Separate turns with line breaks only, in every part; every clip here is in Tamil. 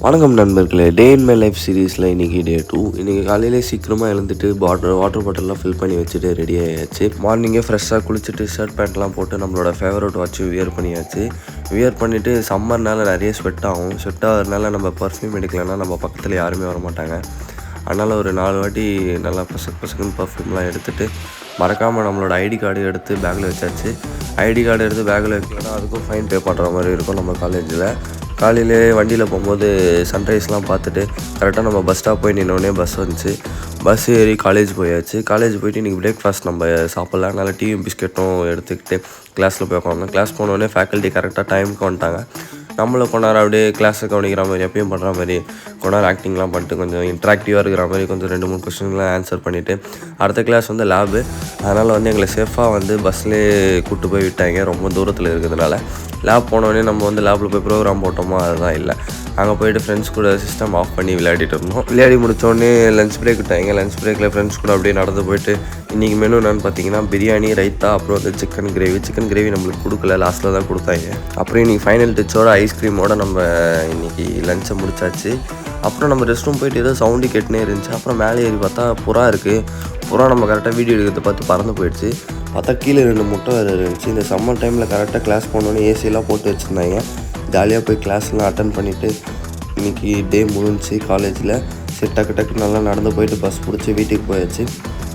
வணக்கம் நண்பர்களே, டே இன் மை லைஃப் சீரீஸில் இன்றைக்கி டே 2. இன்றைக்கி காலையிலே சீக்கிரமாக எழுந்துட்டு வாட்டர் பாட்டில்லாம் ஃபில் பண்ணி வச்சுட்டு ரெடி ஆகியாச்சு. மார்னிங்கே ஃப்ரெஷ்ஷாக குளிச்சுட்டு ஷர்ட் பேண்ட்லாம் போட்டு நம்மளோட ஃபேவரட் வாட்ச்சு வியர் பண்ணியாச்சு. வியர் பண்ணிவிட்டு சம்மர்னால நிறைய ஸ்வெட் ஆகும். ஸ்வெட் ஆகிறதுனால நம்ம பர்ஃப்யூம் எடுக்கலைன்னா நம்ம பக்கத்தில் யாருமே வரமாட்டாங்க. அதனால் ஒரு 4 வாட்டி நல்லா பசக்குன்னு பர்ஃப்யூம்லாம் எடுத்துகிட்டு மறக்காமல் நம்மளோட ஐடி கார்டு எடுத்து பேக்கில் வச்சாச்சு. ஐடி கார்டு எடுத்து பேக்கில் வைக்கலன்னா அதுக்கும் ஃபைன் பே பண்ணுற மாதிரி இருக்கும். நம்ம காலேஜில் காலையிலே வண்டியில் போகும்போது சன்ரைஸ்லாம் பார்த்துட்டு கரெக்டாக நம்ம பஸ் ஸ்டாப் போய் நின்னோடனே பஸ் வந்துச்சு. பஸ் ஏறி காலேஜ் போயாச்சு. காலேஜ் போய்ட்டு இன்றைக்கி பிரேக்ஃபாஸ்ட் நம்ம சாப்பிட்லாம். அதனால் டீயும் பிஸ்கெட்டும் எடுத்துக்கிட்டு கிளாஸில் போய் உட்காந்தோம். கிளாஸ் போனோடனே ஃபேக்கல்ட்டி கரெக்டாக டைமுக்கு வந்துட்டாங்க. நம்மளை கொண்டாட அப்படியே கிளாஸை கவனிக்கிற மாதிரி எப்பயும் பண்ணுற மாதிரி கொண்டாட ஆக்டிங்லாம் பண்ணிட்டு கொஞ்சம் இன்ட்ராக்டிவாக இருக்கிற மாதிரி கொஞ்சம் 2-3 கொஸ்டின்லாம் ஆன்சர் பண்ணிவிட்டு அடுத்த கிளாஸ் லேபு. அதனால் எங்களை சேஃபாக பஸ்லேயே கூப்பிட்டு போய் விட்டாங்க. ரொம்ப தூரத்தில் இருக்கிறதுனால லேப் போனோடனே நம்ம லேபில் போய் ப்ரோக்ராம் போட்டோமோ அதுதான் இல்லை. அங்கே போய்ட்டு ஃப்ரெண்ட்ஸ் கூட சிஸ்டம் ஆஃப் பண்ணி விளையாடிட்டு இருந்தோம். விளையாடி முடித்தோடனே லஞ்ச் பிரேக் விட்டாங்க. லஞ்ச் பிரேக்கில் ஃப்ரெண்ட்ஸ் கூட அப்படியே நடந்து போயிட்டு இன்றைக்கி மெனு என்னென்னு பார்த்தீங்கன்னா பிரியாணி, ரைத்தா, அப்புறம் சிக்கன் கிரேவி நம்மளுக்கு கொடுக்கல, லாஸ்ட்டில் தான் கொடுத்தாங்க. அப்புறம் இன்றைக்கி ஃபைனல் டச்சோட ஐஸ்கிரீமோடு நம்ம இன்றைக்கி லஞ்சை முடிச்சாச்சு. அப்புறம் நம்ம ரெஸ்ட் ரூம் போயிட்டு ஏதோ சவுண்டு கேட்டுனே இருந்துச்சு. அப்புறம் மேலே ஏறி பார்த்தா புறா இருக்குது. புறா நம்ம கரெக்டாக வீடியோ எடுக்கிறத பார்த்து பறந்து போயிடுச்சு. பார்த்தா கீழே 2 முட்டை வேறு இருந்துச்சு. இந்த சம்மர் டைமில் கரெக்டாக கிளாஸ் போனோன்னே ஏசியெல்லாம் போட்டு வச்சுருந்தாங்க. ஜாலியாக போய் கிளாஸ்லாம் அட்டன் பண்ணிவிட்டு இன்றைக்கி டே முடிஞ்சிச்சு காலேஜில். சரி டக்கு நல்லா நடந்து போயிட்டு பஸ் பிடிச்சி வீட்டுக்கு போயாச்சு.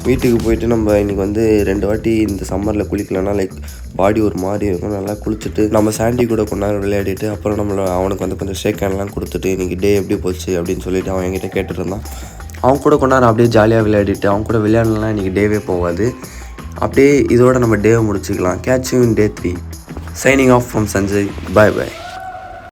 வீட்டுக்கு போயிட்டு நம்ம இன்றைக்கி 2 வாட்டி இந்த சம்மரில் குளிக்கலன்னா பாடி ஒரு மாதிரி இருக்கும். நல்லா குளிச்சுட்டு நம்ம சாண்டி கூட கொஞ்ச நேரம் விளையாடிட்டு அப்புறம் அவனுக்கு கொஞ்சம் ஷேக் ஹேண்ட்லாம் கொடுத்துட்டு இன்றைக்கி டே எப்படி போச்சு அப்படின்னு சொல்லிட்டு அவன் என்கிட்ட கேட்டுட்டு இருந்தான். அவன் கூட கொஞ்ச நேரம் அப்படியே ஜாலியாக விளையாடிட்டு அவன் கூட விளையாடலாம் இன்றைக்கி டேவே போகாது. அப்படியே இதோட நம்ம டேவை முடிச்சுக்கலாம். Catch you in day 3. Signing off from Sanjay. Bye.